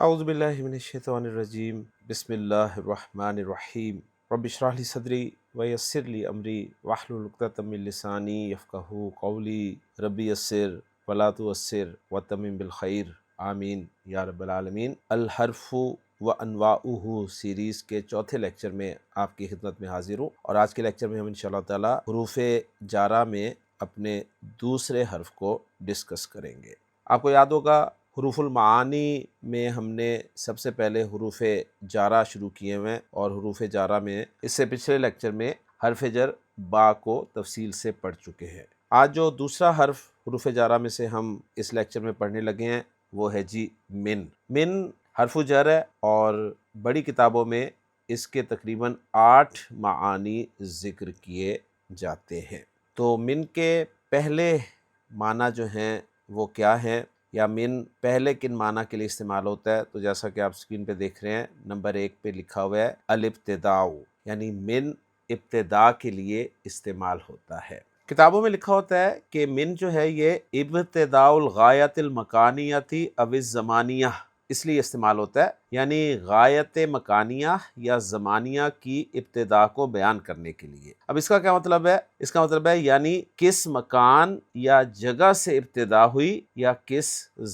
اعوذ باللہ من الشیطان الرجیم بسم اللہ الرحمن الرحیم رب اشرح لی صدری ویسر لی امری واحلل عقدۃ من لسانی یفقہوا قولی رب یسر ولا تعسر وتمم بالخیر آمین یا رب العالمین۔ الحرف و انواعہ سیریز کے چوتھے لیکچر میں آپ کی خدمت میں حاضر ہوں، اور آج کے لیکچر میں ہم انشاءاللہ تعالی حروف جارہ میں اپنے دوسرے حرف کو ڈسکس کریں گے۔ آپ کو یاد ہوگا حروف المعانی میں ہم نے سب سے پہلے حروف جارہ شروع کیے ہوئے، اور حروف جارہ میں اس سے پچھلے لیکچر میں حرف جر با کو تفصیل سے پڑھ چکے ہیں۔ آج جو دوسرا حرف حروف جارہ میں سے ہم اس لیکچر میں پڑھنے لگے ہیں وہ ہے جی من۔ من حرف جر ہے، اور بڑی کتابوں میں اس کے تقریباً 8 معانی ذکر کیے جاتے ہیں۔ تو من کے پہلے معنی جو ہیں وہ کیا ہیں، یا من پہلے کن معنی کے لیے استعمال ہوتا ہے؟ تو جیسا کہ آپ اسکرین پہ دیکھ رہے ہیں، نمبر 1 پہ لکھا ہوا ہے الابتداء، یعنی من ابتدا کے لیے استعمال ہوتا ہے۔ کتابوں میں لکھا ہوتا ہے کہ من جو ہے یہ ابتداء الغایت المکانیتی او الزمانیہ اس لیے استعمال ہوتا ہے، یعنی غایت مکانیہ یا زمانیہ کی ابتدا کو بیان کرنے کے لیے۔ اب اس کا کیا مطلب ہے؟ اس کا مطلب ہے یعنی کس مکان یا جگہ سے ابتدا ہوئی یا کس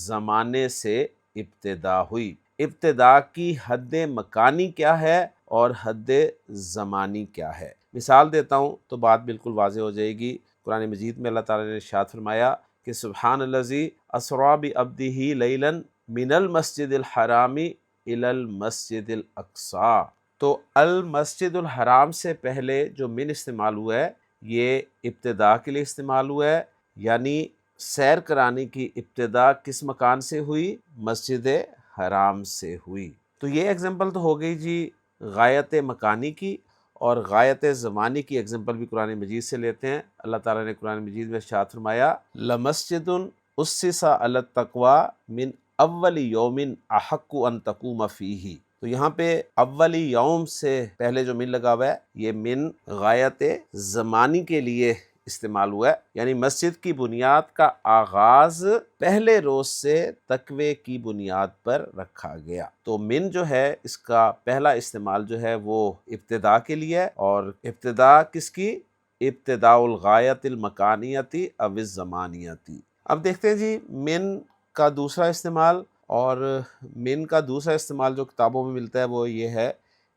زمانے سے ابتدا ہوئی۔ ابتدا کی حد مکانی کیا ہے اور حد زمانی کیا ہے؟ مثال دیتا ہوں تو بات بالکل واضح ہو جائے گی۔ قرآن مجید میں اللہ تعالیٰ نے ارشاد فرمایا کہ سبحان الذی اسریٰ بعبدہ لیلا من المسجد الحرام الی المسجد الاقصی۔ تو المسجد الحرام سے پہلے جو من استعمال ہوا ہے یہ ابتدا کے لیے استعمال ہوا ہے، یعنی سیر کرانے کی ابتدا کس مکان سے ہوئی؟ مسجد حرام سے ہوئی۔ تو یہ ایگزامپل تو ہو گئی جی غایت مکانی کی، اور غایت زمانی کی ایگزامپل بھی قرآن مجید سے لیتے ہیں۔ اللہ تعالیٰ نے قرآن مجید میں ارشاد فرمایا لَمَسْجِدٌ أُسِّسَ عَلَى التَّقْوَى مِنْ اول یوم احق ان تقوم فیہ۔ تو یہاں پہ اول یوم سے پہلے جو من لگا ہوا ہے یہ من غایت زمانی کے لیے استعمال ہوا ہے، یعنی مسجد کی بنیاد کا آغاز پہلے روز سے تقوی کی بنیاد پر رکھا گیا۔ تو من جو ہے اس کا پہلا استعمال جو ہے وہ ابتدا کے لیے ہے، اور ابتدا کس کی؟ ابتداء الغایت المکانیتی او الزمانیتی۔ اب دیکھتے ہیں جی من کا دوسرا استعمال، اور من کا دوسرا استعمال جو کتابوں میں ملتا ہے وہ یہ ہے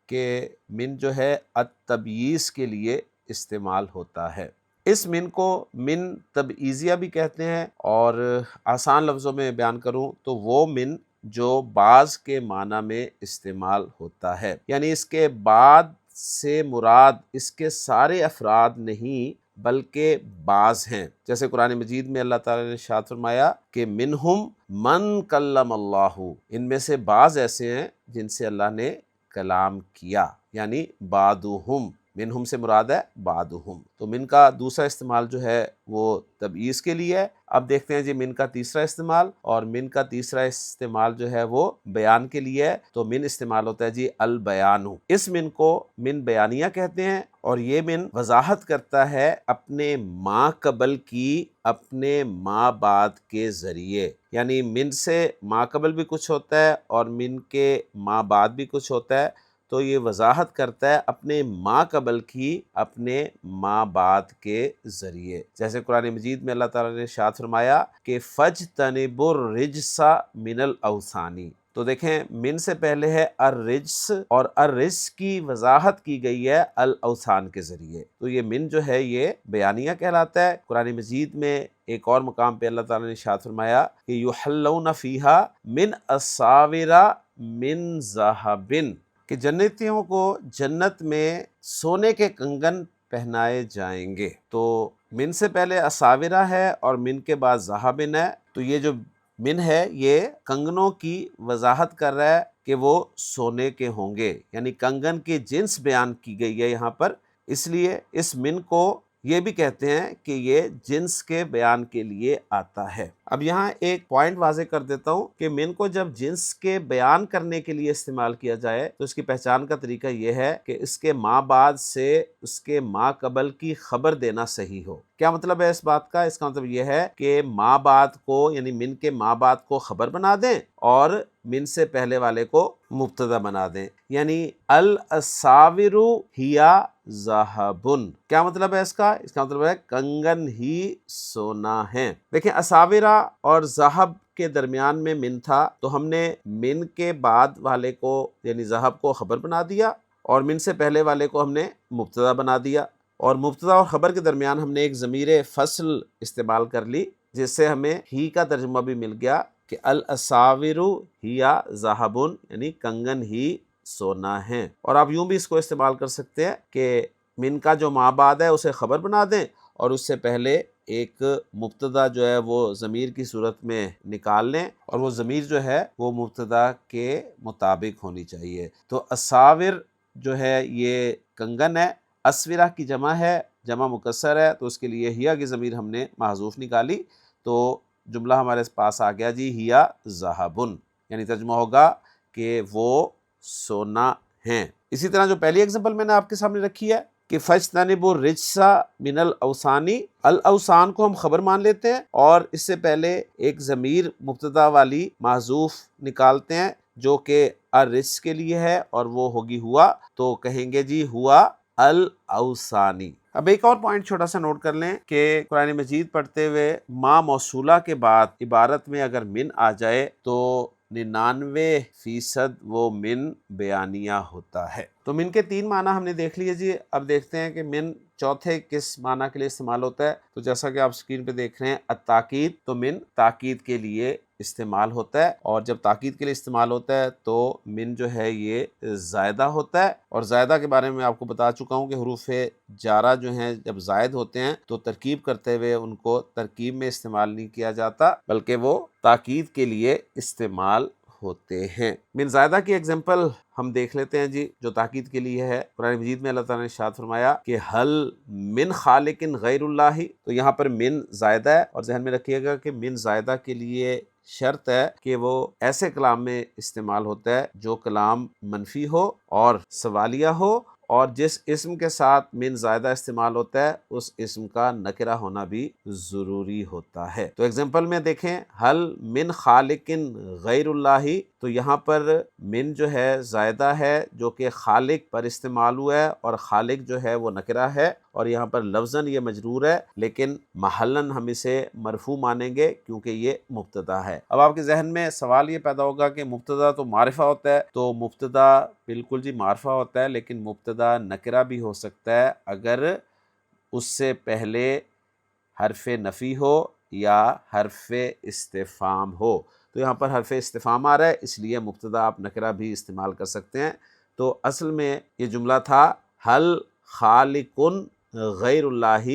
کہ من جو ہے التبییض کے لیے استعمال ہوتا ہے۔ اس من کو من تبعیضیہ بھی کہتے ہیں، اور آسان لفظوں میں بیان کروں تو وہ من جو بعض کے معنی میں استعمال ہوتا ہے، یعنی اس کے بعد سے مراد اس کے سارے افراد نہیں بلکہ بعض ہیں۔ جیسے قرآن مجید میں اللہ تعالیٰ نے ارشاد فرمایا کہ منہم من کلم اللہ، ان میں سے بعض ایسے ہیں جن سے اللہ نے کلام کیا، یعنی بعضہم، منہم سے مراد ہے بعضہم۔ تو من کا دوسرا استعمال جو ہے وہ تبعیض کے لیے ہے۔ اب دیکھتے ہیں جی من کا تیسرا استعمال، اور من کا تیسرا استعمال جو ہے وہ بیان کے لیے ہے۔ تو من استعمال ہوتا ہے جی البیان۔ اس من کو من بیانیہ کہتے ہیں، اور یہ من وضاحت کرتا ہے اپنے ما قبل کی اپنے ما بعد کے ذریعے، یعنی من سے ما قبل بھی کچھ ہوتا ہے اور من کے ما بعد بھی کچھ ہوتا ہے، تو یہ وضاحت کرتا ہے اپنے ما قبل کی اپنے ما بعد کے ذریعے۔ جیسے قرآن مجید میں اللہ تعالیٰ نے ارشاد فرمایا کہ فَاجْتَنِبُوا الرِّجْسَ مِنَ الْأَوْثَانِ۔ تو دیکھیں من سے پہلے ہے الرجس، اور الرجس کی وضاحت کی گئی ہے الاوثان کے ذریعے۔ تو یہ من جو ہے یہ بیانیہ کہلاتا ہے۔ قرآن مجید میں ایک اور مقام پہ اللہ تعالیٰ نے ارشاد فرمایا کہ یحلون فیہا من اساور من ذہب، کہ جنتیوں کو جنت میں سونے کے کنگن پہنائے جائیں گے۔ تو من سے پہلے اساورہ ہے اور من کے بعد ذہبن ہے، تو یہ جو من ہے یہ کنگنوں کی وضاحت کر رہا ہے کہ وہ سونے کے ہوں گے، یعنی کنگن کی جنس بیان کی گئی ہے یہاں پر، اس لیے اس من کو یہ بھی کہتے ہیں کہ یہ جنس کے بیان کے لیے آتا ہے۔ اب یہاں ایک پوائنٹ واضح کر دیتا ہوں کہ من کو جب جنس کے بیان کرنے کے لیے استعمال کیا جائے تو اس کی پہچان کا طریقہ یہ ہے کہ اس کے ما بعد سے اس کے ما قبل کی خبر دینا صحیح ہو۔ کیا مطلب ہے اس بات کا؟ اس کا مطلب یہ ہے کہ ما بعد کو یعنی من کے ما بعد کو خبر بنا دیں اور من سے پہلے والے کو مبتدا بنا دیں، یعنی الاساور ہیا ذہبن۔ کیا مطلب ہے اس کا؟ اس کا مطلب ہے کنگن ہی سونا ہے۔ دیکھیں اساورہ اور ذہب کے درمیان میں من تھا تو ہم نے من کے بعد والے کو یعنی ذہب کو خبر بنا دیا اور من سے پہلے والے کو ہم نے مبتدا بنا دیا، اور مبتدا اور خبر کے درمیان ہم نے ایک ضمیر فصل استعمال کر لی جس سے ہمیں ہی کا ترجمہ بھی مل گیا کہ الاساور ہیا ذہبن، یعنی کنگن ہی سونا ہے۔ اور آپ یوں بھی اس کو استعمال کر سکتے ہیں کہ من کا جو ما بعد ہے اسے خبر بنا دیں اور اس سے پہلے ایک مبتدا جو ہے وہ ضمیر کی صورت میں نکال لیں، اور وہ ضمیر جو ہے وہ مبتدا کے مطابق ہونی چاہیے۔ تو اساور جو ہے یہ کنگن ہے، اسورہ کی جمع ہے، جمع مکسر ہے، تو اس کے لیے ہیا کی ضمیر ہم نے محذوف نکالی، تو جملہ ہمارے پاس آ گیا جی ہیا ذہبن، یعنی ترجمہ ہوگا کہ وہ سونا ہیں۔ اسی طرح جو پہلی ایگزامپل میں نے آپ کے سامنے رکھی ہے کہ فَاجْتَنِبُوا الرِّجْسَ مِنَ الْأَوْثَانِ، الاوثان کو ہم خبر مان لیتے ہیں اور اس سے پہلے ایک ضمیر مبتدا والی محذوف نکالتے ہیں جو کہ الرجس کے لیے ہے اور وہ ہوگی ہوا، تو کہیں گے جی ہوا الاوثانی۔ اب ایک اور پوائنٹ چھوٹا سا نوٹ کر لیں کہ قرآن مجید پڑھتے ہوئے ما موصولہ کے بعد عبارت میں اگر من آ جائے تو 99% وہ من بیانیہ ہوتا ہے۔ تو من کے 3 معنی ہم نے دیکھ لیے جی، اب دیکھتے ہیں کہ من چوتھے کس معنی کے لیے استعمال ہوتا ہے۔ تو جیسا کہ آپ اسکرین پہ دیکھ رہے ہیں التاکید، تو من تاکید کے لیے استعمال ہوتا ہے، اور جب تاکید کے لیے استعمال ہوتا ہے تو من جو ہے یہ زائدہ ہوتا ہے، اور زائدہ کے بارے میں آپ کو بتا چکا ہوں کہ حروف جارہ جو ہیں جب زائد ہوتے ہیں تو ترکیب کرتے ہوئے ان کو ترکیب میں استعمال نہیں کیا جاتا بلکہ وہ تاکید کے لیے استعمال ہوتے ہیں۔ من زائدہ کی ایگزامپل ہم دیکھ لیتے ہیں جی جو تاکید کے لیے ہے۔ قرآن مجید میں اللہ تعالیٰ نے ارشاد فرمایا کہ حل من خالق غیر اللہ، تو یہاں پر من زائدہ ہے، اور ذہن میں رکھیے گا کہ من زائدہ کے لیے شرط ہے کہ وہ ایسے کلام میں استعمال ہوتا ہے جو کلام منفی ہو اور سوالیہ ہو، اور جس اسم کے ساتھ من زائدہ استعمال ہوتا ہے اس اسم کا نکرہ ہونا بھی ضروری ہوتا ہے۔ تو ایگزامپل میں دیکھیں حل من خالق غیر اللہ، تو یہاں پر من جو ہے زائدہ ہے جو کہ خالق پر استعمال ہوا ہے، اور خالق جو ہے وہ نکرہ ہے، اور یہاں پر لفظاً یہ مجرور ہے لیکن محلاً ہم اسے مرفوع مانیں گے کیونکہ یہ مبتدا ہے۔ اب آپ کے ذہن میں سوال یہ پیدا ہوگا کہ مبتدا تو معرفہ ہوتا ہے، تو مبتدا بالکل جی معرفہ ہوتا ہے لیکن مبتدا نکرہ بھی ہو سکتا ہے اگر اس سے پہلے حرف نفی ہو یا حرف استفہام ہو۔ تو یہاں پر حرف استفہام آ رہا ہے اس لیے مبتدا آپ نکرہ بھی استعمال کر سکتے ہیں۔ تو اصل میں یہ جملہ تھا حل خالق غیر اللہ،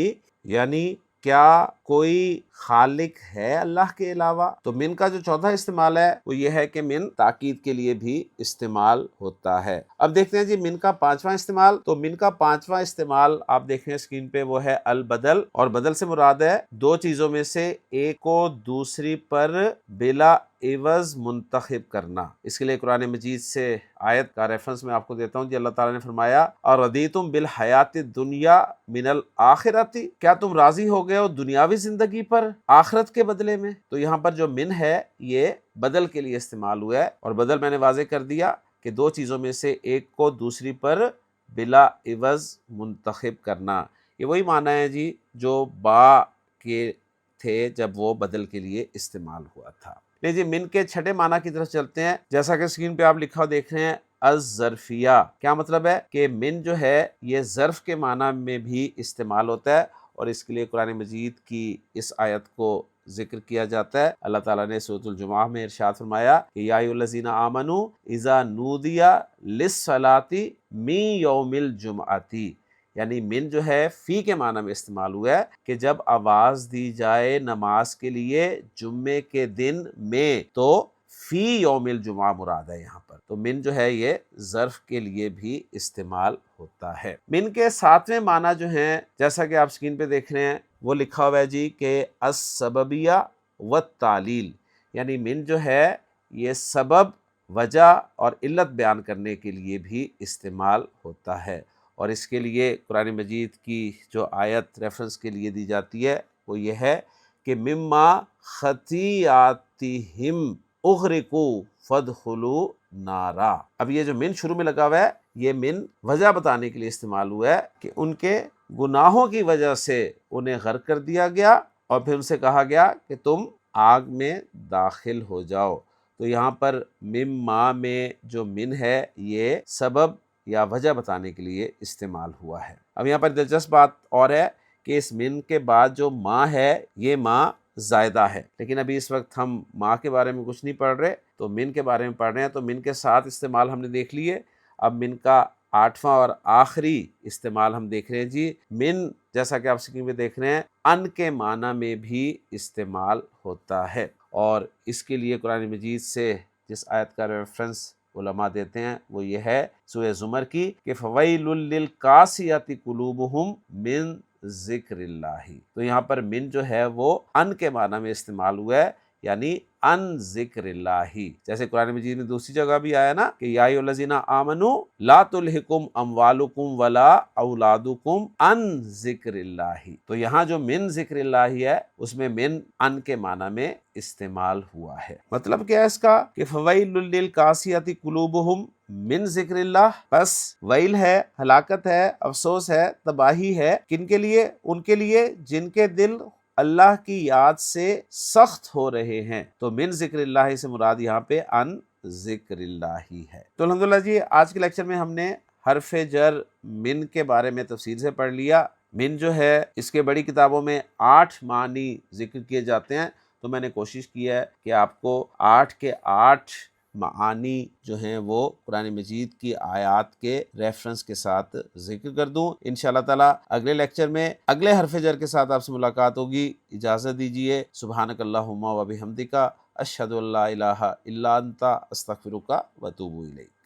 یعنی کیا کوئی خالق ہے اللہ کے علاوہ؟ تو من کا جو چوتھا استعمال ہے وہ یہ ہے کہ من تاکید کے لیے بھی استعمال ہوتا ہے۔ اب دیکھتے ہیں جی من کا 5واں استعمال۔ تو من کا 5واں استعمال آپ دیکھ رہے ہیں اسکرین پہ، وہ ہے البدل، اور بدل سے مراد ہے 2 چیزوں میں سے ایک کو دوسری پر بلا عوض منتخب کرنا۔ اس کے لیے قرآن مجید سے آیت کا ریفرنس میں آپ کو دیتا ہوں جی، اللہ تعالیٰ نے فرمایا اَرَضِیتُم بِالْحَیَاةِ الدُّنْیَا مِنَ الْآخِرَةِ، کیا تم راضی ہو گئے ہو دنیاوی زندگی پر آخرت کے بدلے میں؟ تو یہاں پر جو من ہے یہ بدل کے لیے استعمال ہوا ہے، اور بدل میں نے واضح کر دیا کہ 2 چیزوں میں سے ایک کو دوسری پر بلا عوض منتخب کرنا۔ یہ وہی معنی ہے جی جو با کے تھے جب وہ بدل کے لیے استعمال ہوا تھا۔ جی من کے 6ٹھے معنی کی طرف چلتے ہیں، جیسا کہ اسکرین پہ آپ لکھا دیکھ رہے ہیں الظرفیہ۔ کیا مطلب ہے کہ من جو ہے یہ ظرف کے معنی میں بھی استعمال ہوتا ہے، اور اس کے لیے قرآن مجید کی اس آیت کو ذکر کیا جاتا ہے۔ اللہ تعالیٰ نے سورۃ الجمعہ میں ارشاد فرمایا کہ یا ایھا الذین آمنوا اذا نودی للصلاۃ من یوم الجمعۃ، یعنی من جو ہے فی کے معنی میں استعمال ہوا ہے کہ جب آواز دی جائے نماز کے لیے جمعے کے دن میں، تو فی یوم الجمعہ مراد ہے یہاں پر۔ تو من جو ہے یہ ظرف کے لیے بھی استعمال ہوتا ہے۔ من کے 7ویں معنی جو ہیں جیسا کہ آپ اسکرین پہ دیکھ رہے ہیں وہ لکھا ہوا ہے جی کہ السببیہ والتعلیل، یعنی من جو ہے یہ سبب، وجہ اور علت بیان کرنے کے لیے بھی استعمال ہوتا ہے۔ اور اس کے لیے قرآن مجید کی جو آیت ریفرنس کے لیے دی جاتی ہے وہ یہ ہے کہ مما خطیاتہم اغرقوا فادخلوا نارا۔ اب یہ جو من شروع میں لگا ہوا ہے یہ من وجہ بتانے کے لیے استعمال ہوا ہے کہ ان کے گناہوں کی وجہ سے انہیں غرق کر دیا گیا اور پھر ان سے کہا گیا کہ تم آگ میں داخل ہو جاؤ۔ تو یہاں پر مما میں جو من ہے یہ سبب یا وجہ بتانے کے لیے استعمال ہوا ہے۔ اب یہاں پر دلچسپ بات اور ہے کہ اس من کے بعد جو ماں ہے یہ ماں زائدہ ہے، لیکن ابھی اس وقت ہم ماں کے بارے میں کچھ نہیں پڑھ رہے، تو من کے بارے میں پڑھ رہے ہیں۔ تو من کے 7 استعمال ہم نے دیکھ لیے، اب من کا 8واں اور آخری استعمال ہم دیکھ رہے ہیں جی۔ من جیسا کہ آپ اسکرین پہ دیکھ رہے ہیں ان کے معنی میں بھی استعمال ہوتا ہے، اور اس کے لیے قرآن مجید سے جس آیت کا ریفرنس علماء دیتے ہیں وہ یہ ہے سورہ زمر کی کہ فویل للقاسیۃ قلوبہم من ذکر اللہ۔ تو یہاں پر من جو ہے وہ ان کے معنی میں استعمال ہوا ہے، یعنی ان ذکر اللہ، جیسے قرآن مجید میں دوسری جگہ بھی آیا نا کہ یا ایھا الذین آمنوا لا تلہکم اموالکم ولا اولادکم ان ذکر اللہ۔ تو یہاں جو من ذکر اللہ ہے اس میں من ان کے معنی میں استعمال ہوا ہے۔ مطلب کیا ہے اس کا کہ فویل للقاسیۃ قلوبہم من ذکر اللہ، بس ویل ہے، ہلاکت ہے، افسوس ہے، تباہی ہے کن کے لیے؟ ان کے لیے جن کے دل اللہ کی یاد سے سخت ہو رہے ہیں۔ تو من ذکر اللہ سے مراد یہاں پہ ان ذکر اللہ ہی ہے۔ تو الحمدللہ جی آج کے لیکچر میں ہم نے حرف جر من کے بارے میں تفصیل سے پڑھ لیا۔ من جو ہے اس کے بڑی کتابوں میں 8 معنی ذکر کیے جاتے ہیں، تو میں نے کوشش کی ہے کہ آپ کو 8 کے 8 معانی جو ہیں وہ قرآن مجید کی آیات کے ریفرنس کے ساتھ ذکر کر دوں۔ انشاءاللہ تعالی اگلے لیکچر میں اگلے حرف جر کے ساتھ آپ سے ملاقات ہوگی۔ اجازت دیجیے۔ سبحانک اللہم و بحمدک، اشہد ان لا الہ الا انت، استغفرک و اتوب الیک۔